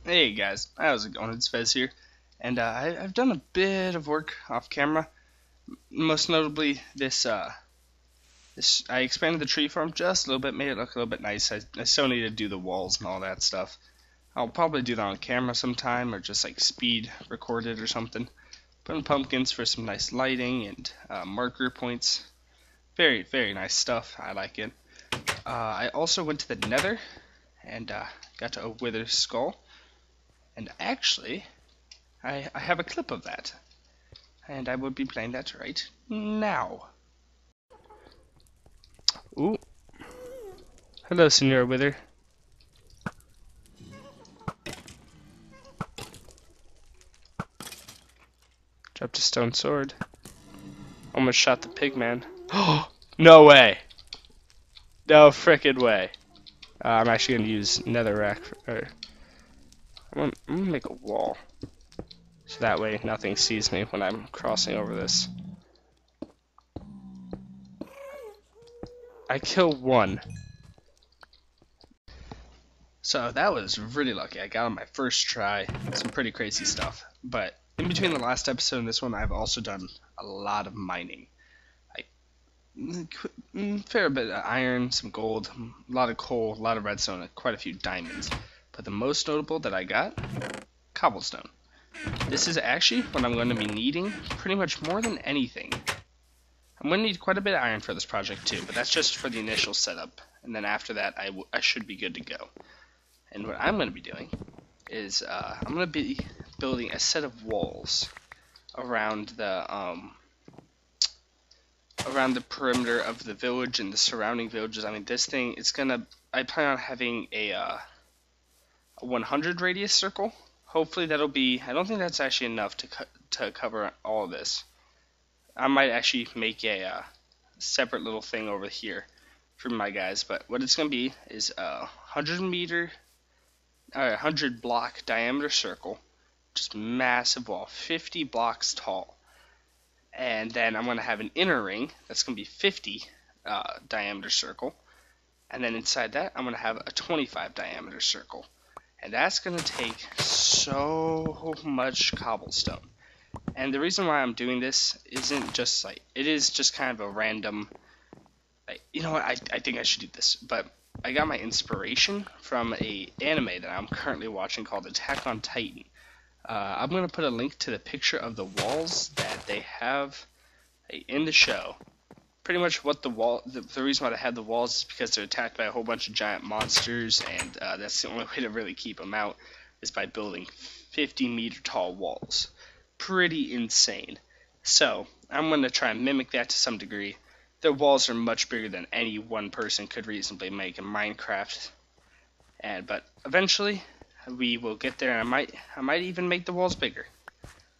Hey guys, how's it going? It's Fez here, and I've done a bit of work off camera. Most notably, this I expanded the tree farm just a little bit, made it look a little bit nice. I still need to do the walls and all that stuff. I'll probably do that on camera sometime, or just like speed record it or something. Put in pumpkins for some nice lighting and marker points. Very nice stuff. I like it. I also went to the Nether and got to a wither skull. And actually, I have a clip of that, and I will be playing that right now. Ooh. Hello, Senor Wither. Dropped a stone sword. Almost shot the pig man. Oh, no way. No frickin' way. I'm actually going to use netherrack. I'm gonna make a wall. So that way nothing sees me when I'm crossing over this. I kill one. So that was really lucky. I got on my first try. Some pretty crazy stuff. But in between the last episode and this one, I've also done a lot of mining. Fair bit of iron, some gold, a lot of coal, a lot of redstone, and quite a few diamonds. But the most notable that I got, cobblestone. This is actually what I'm going to be needing pretty much more than anything. I'm going to need quite a bit of iron for this project too, but that's just for the initial setup. And then after that, I should be good to go. And what I'm going to be doing is I'm going to be building a set of walls around the perimeter of the village and the surrounding villages. I mean, this thing, I plan on having a 100 radius circle. Hopefully that'll be, I don't think that's actually enough to cover all of this. I might actually make a separate little thing over here for my guys, but what it's going to be is a 100 block diameter circle, just massive wall, 50 blocks tall. And then I'm going to have an inner ring that's going to be 50 diameter circle. And then inside that, I'm going to have a 25 diameter circle. And that's going to take so much cobblestone. And the reason why I'm doing this isn't just like, it is just kind of a random, like, you know what, I think I should do this. But I got my inspiration from a anime that I'm currently watching called Attack on Titan. I'm going to put a link to the picture of the walls that they have in the show. Pretty much what the reason why they have the walls is because they're attacked by a whole bunch of giant monsters, and that's the only way to really keep them out is by building 50-meter tall walls. Pretty insane. So I'm going to try and mimic that to some degree. Their walls are much bigger than any one person could reasonably make in Minecraft, but eventually we will get there, and I might even make the walls bigger.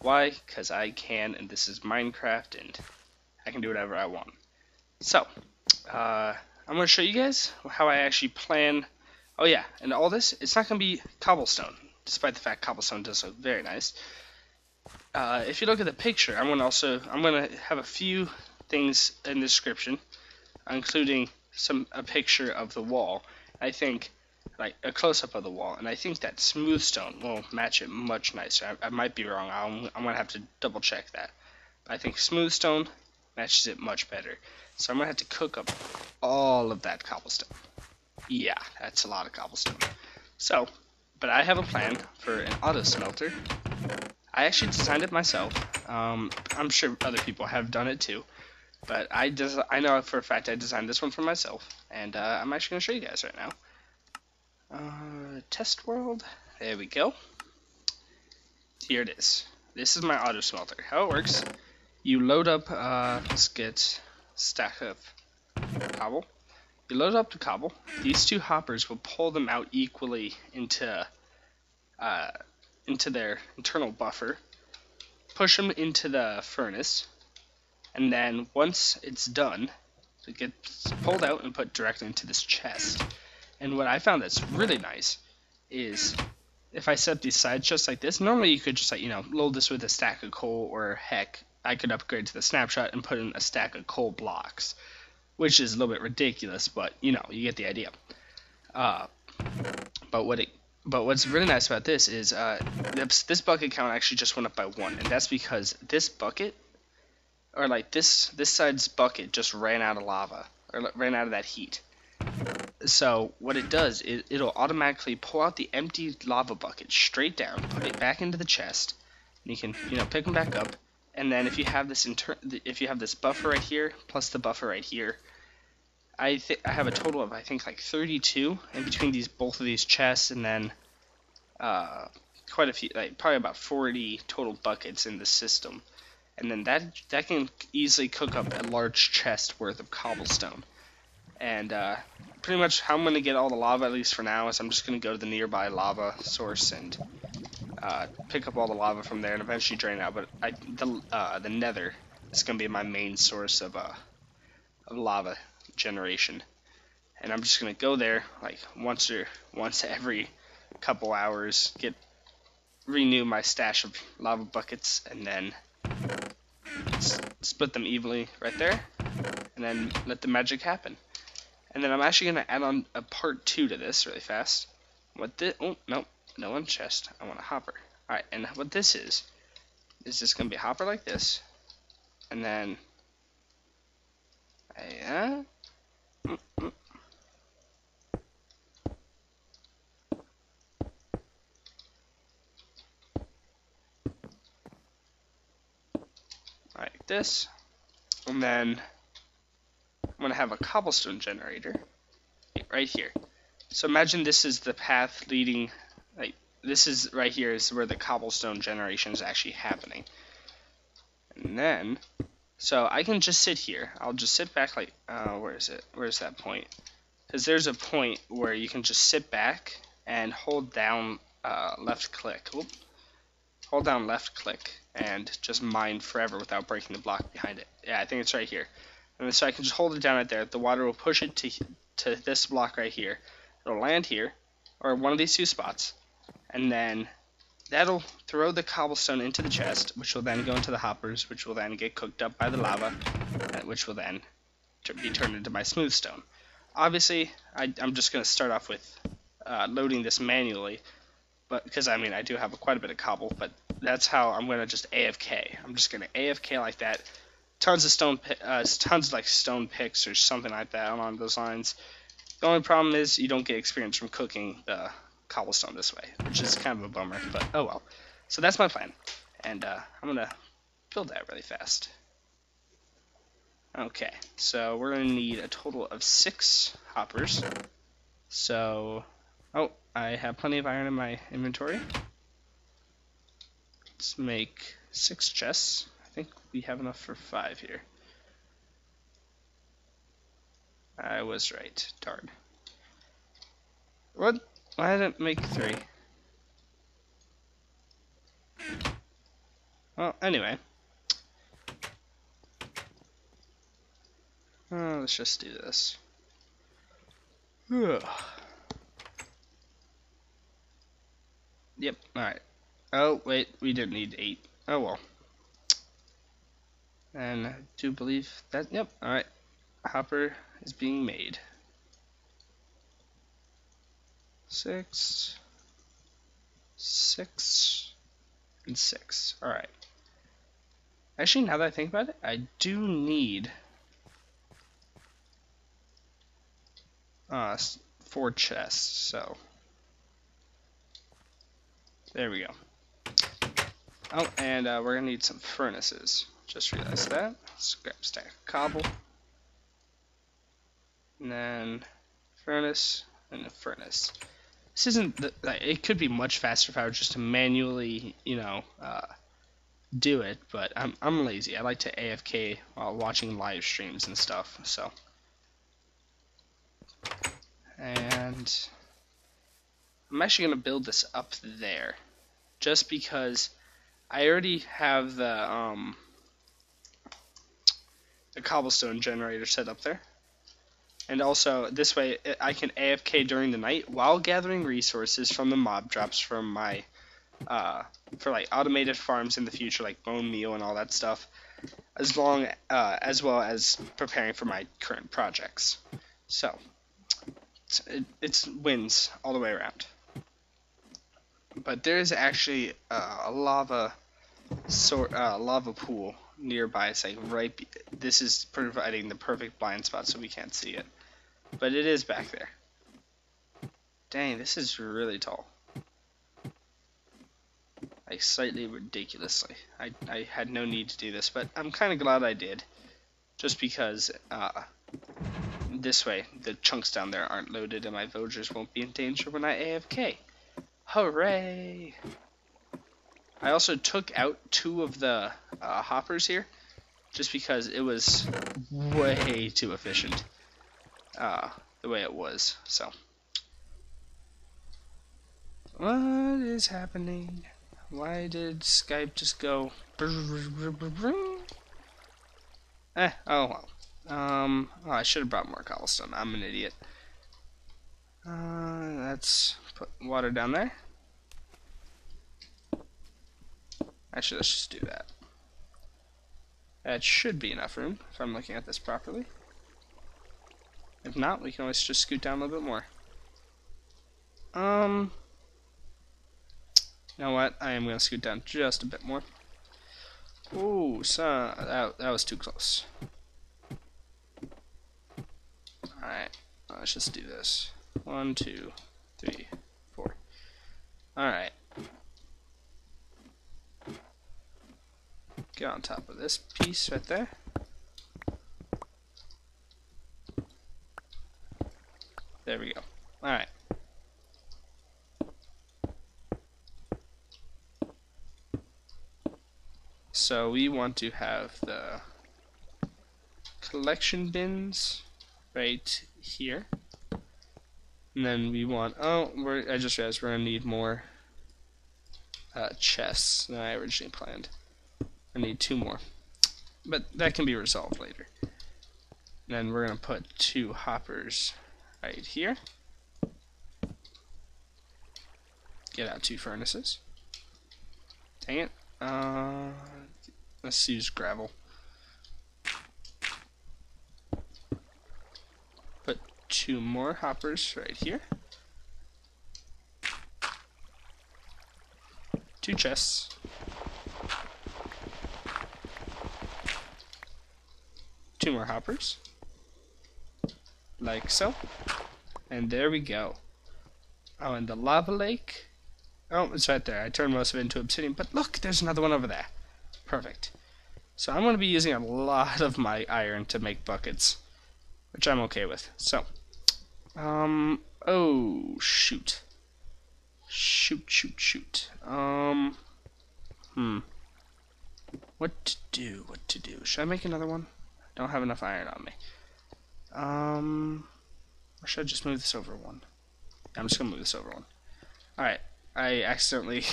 Why? Because I can, and this is Minecraft, and I can do whatever I want. So, I'm going to show you guys how I actually plan. Oh yeah, and all this, it's not going to be cobblestone, despite the fact cobblestone does look very nice. If you look at the picture, I'm going to have a few things in the description, including a picture of the wall. I think, like a close-up of the wall, and I think that smooth stone will match it much nicer. I might be wrong. I'm gonna have to double check that. But I think smooth stone matches it much better. So I'm gonna have to cook up all of that cobblestone. Yeah, that's a lot of cobblestone. So, but I have a plan for an auto-smelter. I actually designed it myself. I'm sure other people have done it too. But I know for a fact I designed this one for myself, and I'm actually gonna show you guys right now. Test world. There we go. Here it is. This is my auto-smelter. How it works, you load up, let's get stack of cobble. You load up the cobble. These two hoppers will pull them out equally into their internal buffer. Push them into the furnace. And then once it's done, it gets pulled out and put directly into this chest. And what I found that's really nice is if I set these side chests like this, normally you could just, like, load this with a stack of coal, or heck, I could upgrade to the snapshot and put in a stack of coal blocks, which is a little bit ridiculous, but you get the idea. But what it But what's really nice about this is this bucket count actually just went up by 1, and that's because this bucket, or like this side's bucket, just ran out of lava, or ran out of that heat. So what it does is it'll automatically pull out the empty lava bucket straight down, put it back into the chest, and you can pick them back up. And then if you have this buffer right here plus the buffer right here, I have a total of I think like 32 in between both of these chests, and then quite a few, like probably about 40 total buckets in the system. And then that can easily cook up a large chest worth of cobblestone. And pretty much how I'm going to get all the lava, at least for now, is I'm just going to go to the nearby lava source and pick up all the lava from there and eventually drain out. But the Nether is going to be my main source of lava generation, and I'm just going to go there like once every couple hours, renew my stash of lava buckets, and then split them evenly right there, and then let the magic happen. And then I'm actually going to add on a part 2 to this really fast. Oh, nope, no one chest. I want a hopper. Alright, and what this is just going to be a hopper like this. And then, like this. And then I'm going to have a cobblestone generator right here. So imagine this is the path leading, like this is right here is where the cobblestone generation is actually happening. And then, so I can just sit here. I'll just sit back like, where is it? Where's that point? Because there's a point where you can just sit back and hold down left click. Oop. Hold down left click and just mine forever without breaking the block behind it. Yeah, I think it's right here. And so I can just hold it down right there. The water will push it to this block right here. It'll land here, or one of these 2 spots, and then that'll throw the cobblestone into the chest, which will then go into the hoppers, which will then get cooked up by the lava, which will then be turned into my smooth stone. Obviously, I'm just going to start off with loading this manually, but because I do have quite a bit of cobble, but that's how I'm going to just AFK. I'm just going to AFK like that. Tons of like stone picks or something like that along those lines. The only problem is you don't get experience from cooking the cobblestone this way, which is kind of a bummer, but oh well. So that's my plan, and I'm gonna build that really fast. Okay, so we're gonna need a total of 6 hoppers. So, oh, I have plenty of iron in my inventory. Let's make 6 chests. I think we have enough for 5 here. I was right. Darn. What? Why didn't it make 3? Well, anyway. Let's just do this. Yep, alright. Oh, wait, we didn't need 8. Oh well. And I do believe that, yep, alright. Hopper is being made. 6, 6, and 6. Alright. Actually, now that I think about it, I do need 4 chests, so there we go. Oh, and we're gonna need some furnaces. Just realized that. Let's grab a stack of cobble. And then furnace and a furnace. This isn't it could be much faster if I were just to manually, do it, but I'm lazy. I like to AFK while watching live streams and stuff, so. And I'm actually gonna build this up there, just because I already have the cobblestone generator set up there. And also, this way, I can AFK during the night while gathering resources from the mob drops from my, for like automated farms in the future, like bone meal and all that stuff, as well as preparing for my current projects. So, it's wins all the way around. But there is actually a lava pool nearby. It's like this is providing the perfect blind spot so we can't see it. But it is back there. Dang, this is really tall. Like slightly ridiculously. I had no need to do this, but I'm kind of glad I did. Just because this way the chunks down there aren't loaded and my villagers won't be in danger when I AFK. Hooray! I also took out 2 of the hoppers here, just because it was way too efficient, the way it was. So, what is happening? Why did Skype just go? Oh well. Oh, I should have brought more cobblestone. I'm an idiot. Let's put water down there. Actually, let's just do that. That should be enough room, if I'm looking at this properly. If not, we can always just scoot down a little bit more. You know what? I am going to scoot down just a bit more. Ooh, so that was too close. Alright, let's just do this. 1, 2, 3, 4. Alright. Get on top of this piece right there. There we go. Alright. So we want to have the collection bins right here. And then we want, I just realized we're going to need more chests than I originally planned. I need 2 more. But that can be resolved later. And then we're going to put 2 hoppers right here. Get out 2 furnaces. Dang it. Let's use gravel. Put 2 more hoppers right here. 2 chests. 2 more hoppers. Like so. And there we go. Oh, and the lava lake. Oh, it's right there. I turned most of it into obsidian, but look, there's another one over there. Perfect. So I'm going to be using a lot of my iron to make buckets, which I'm okay with. So, oh, shoot. Shoot. What to do? Should I make another one? I don't have enough iron on me. Or should I just move this over one? I'm just going to move this over one. Alright, I accidentally...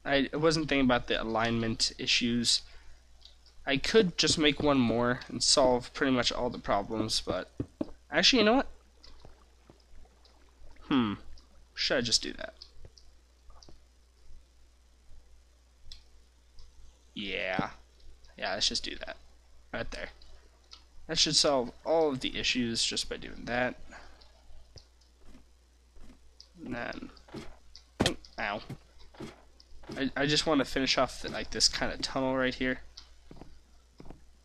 I wasn't thinking about the alignment issues. I could just make one more and solve pretty much all the problems, but... Actually, you know what? Should I just do that? Yeah, let's just do that. Right there. That should solve all of the issues just by doing that. And then... Oh, ow. I just want to finish off like this kind of tunnel right here.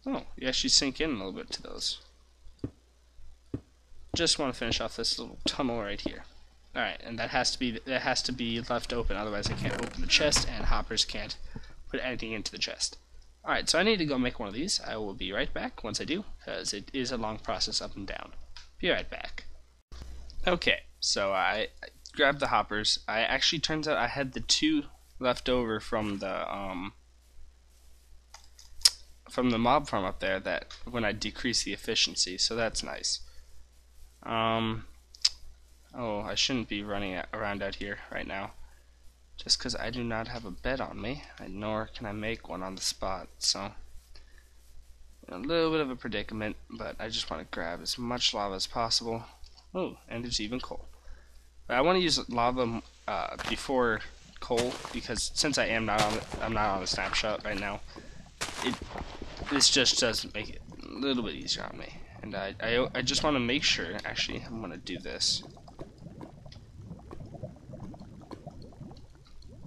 Oh, you actually sink in a little bit to those. Just want to finish off this little tunnel right here. Alright, and that has to be left open, otherwise I can't open the chest and hoppers can't put anything into the chest. Alright, so I need to go make one of these. I will be right back once I do, because it is a long process up and down. Be right back. Okay, so I grabbed the hoppers. I actually, turns out I had the 2 left over from the mob farm up there that when I decrease the efficiency, so that's nice. Oh, I shouldn't be running around out here right now, just because I do not have a bed on me, nor can I make one on the spot, so a little bit of a predicament, but I just want to grab as much lava as possible. Oh, and there's even coal. But I want to use lava before coal, because since I'm not on the snapshot right now, this just does make it a little bit easier on me. And I just want to make sure, actually, I'm going to do this.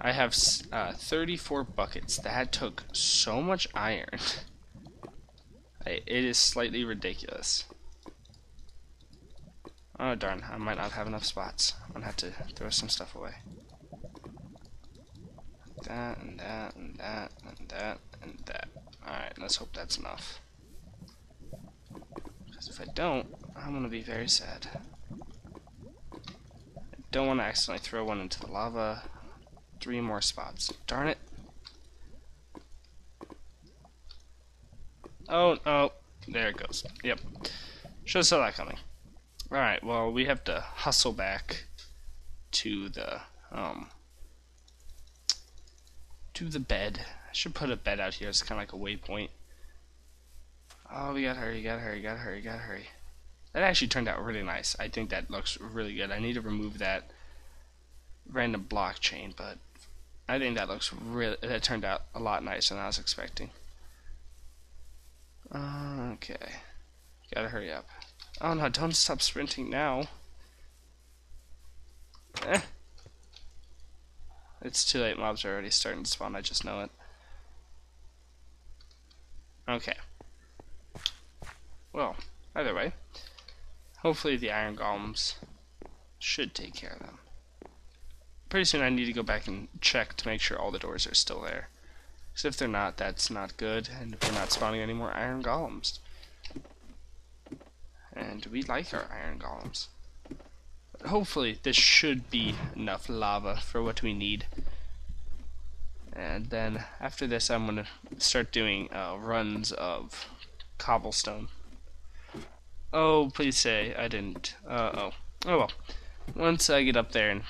I have 34 buckets. That took so much iron. It is slightly ridiculous. Oh darn, I might not have enough spots. I'm gonna have to throw some stuff away. That and that and that and that and that. Alright, let's hope that's enough. Because if I don't, I'm gonna be very sad. I don't want to accidentally throw one into the lava. 3 more spots. Darn it. Oh, oh, there it goes. Yep. Should have saw that coming. Alright, well, we have to hustle back to the bed. I should put a bed out here. It's kind of like a waypoint. Oh, we gotta hurry, gotta hurry, gotta hurry, gotta hurry. That actually turned out really nice. I think that looks really good. I need to remove that random block chain, but I think that looks really, that turned out a lot nicer than I was expecting. Okay. Gotta hurry up. Oh no, don't stop sprinting now. It's too late, mobs are already starting to spawn, I just know it. Okay. Well, either way, hopefully the iron golems should take care of them. Pretty soon I need to go back and check to make sure all the doors are still there. Because if they're not, that's not good, and if we're not spawning any more iron golems. And we like our iron golems. But hopefully this should be enough lava for what we need. And then after this I'm going to start doing runs of cobblestone. Oh, please say I didn't. Oh well. Once I get up there and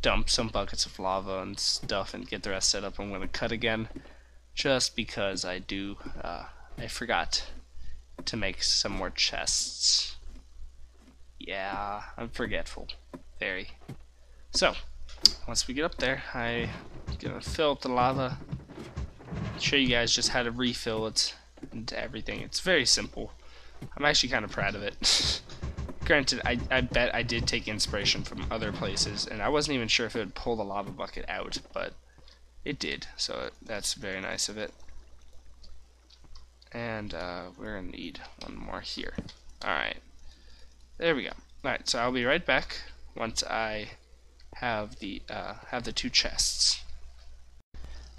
dump some buckets of lava and stuff and get the rest set up, I'm going to cut again. Just because I forgot to make some more chests. Yeah, I'm forgetful. Very. So, once we get up there, I'm gonna fill up the lava. Show you guys just how to refill it and everything. It's very simple. I'm actually kind of proud of it. Granted, I bet I did take inspiration from other places, and I wasn't even sure if it would pull the lava bucket out, but it did, so that's very nice of it. And we're gonna need one more here. Alright, there we go. Alright, so I'll be right back once I have the 2 chests.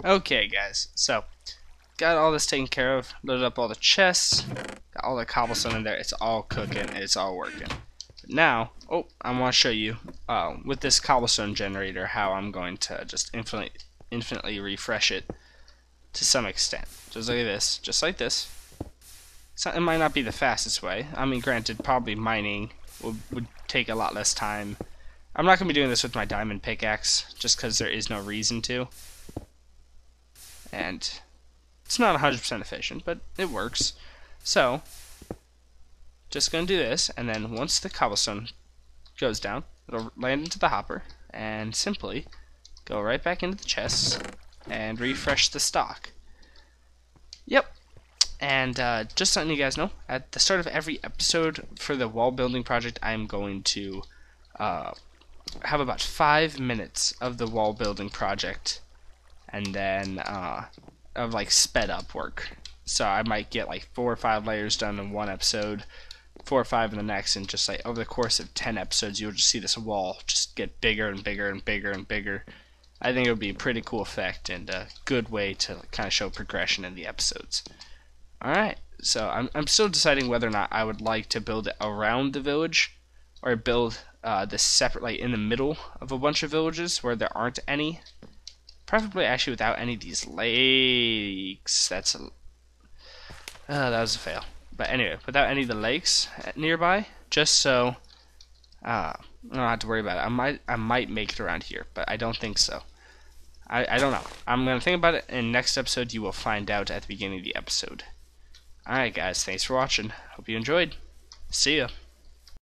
Okay guys, so got all this taken care of, loaded up all the chests, got all the cobblestone in there, it's all cooking, it's all working. But now, I want to show you with this cobblestone generator how I'm going to just infinitely refresh it to some extent. Just look at this, just like this. So it might not be the fastest way. I mean, granted, probably mining would take a lot less time. I'm not going to be doing this with my diamond pickaxe, just because there is no reason to. And it's not 100% efficient, but it works. So, just going to do this, and then once the cobblestone goes down, it'll land into the hopper, and simply go right back into the chests and refresh the stock. Yep. And just letting you guys know, at the start of every episode for the wall building project, I'm going to have about 5 minutes of the wall building project, and then of like sped up work. So I might get like 4 or 5 layers done in one episode, 4 or 5 in the next, and just like over the course of 10 episodes, you'll just see this wall just get bigger and bigger and bigger and bigger. I think it would be a pretty cool effect and a good way to kind of show progression in the episodes. Alright, so I'm still deciding whether or not I would like to build it around the village or build this separately in the middle of a bunch of villages where there aren't any. Preferably actually without any of these lakes. That was a fail. But anyway, without any of the lakes nearby, just so I don't have to worry about it. I might make it around here, but I don't think so. I don't know. I'm going to think about it, and next episode you will find out at the beginning of the episode. Alright guys, thanks for watching. Hope you enjoyed. See ya.